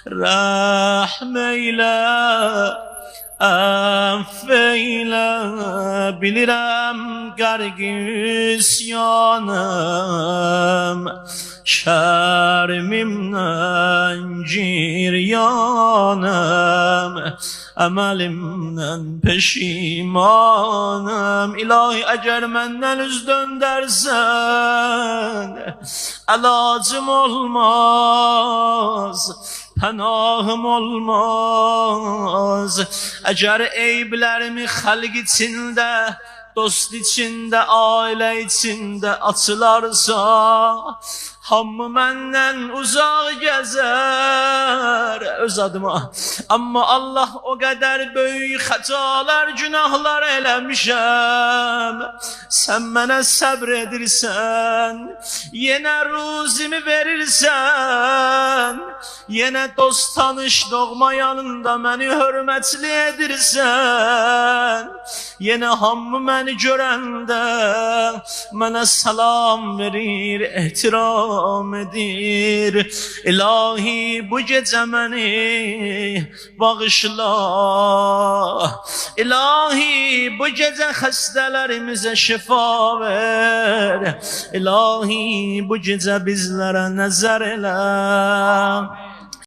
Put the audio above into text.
Rahm eyle, affeyle, bilirəm qərq üsyanım, şərmimdən giryanım, əməlimdən peşimanım. İlahi, əgər məndən üz döndərsən, əlacım olmaz, pənahım olmaz. Əgər eyblərimi xalq içində, dost içində, ailə içində açılarsa, hamı məndən uzaq gəzər öz adıma. Amma Allah o qədər böyük xətalar, günahlar eləmişəm, sən mənə səbr edirsən, yenə ruzimi verirsən, yenə dost tanış doğma yanında məni hörmətli edirsən, yenə hamı məni görəndə mənə salam verir, ehtiram edir. İlahi, bu gecə məni bağışla. İlahi, bu gecə xəstələrimizə şifa ver. İlahi, bu gecə bizlərə nəzər elə.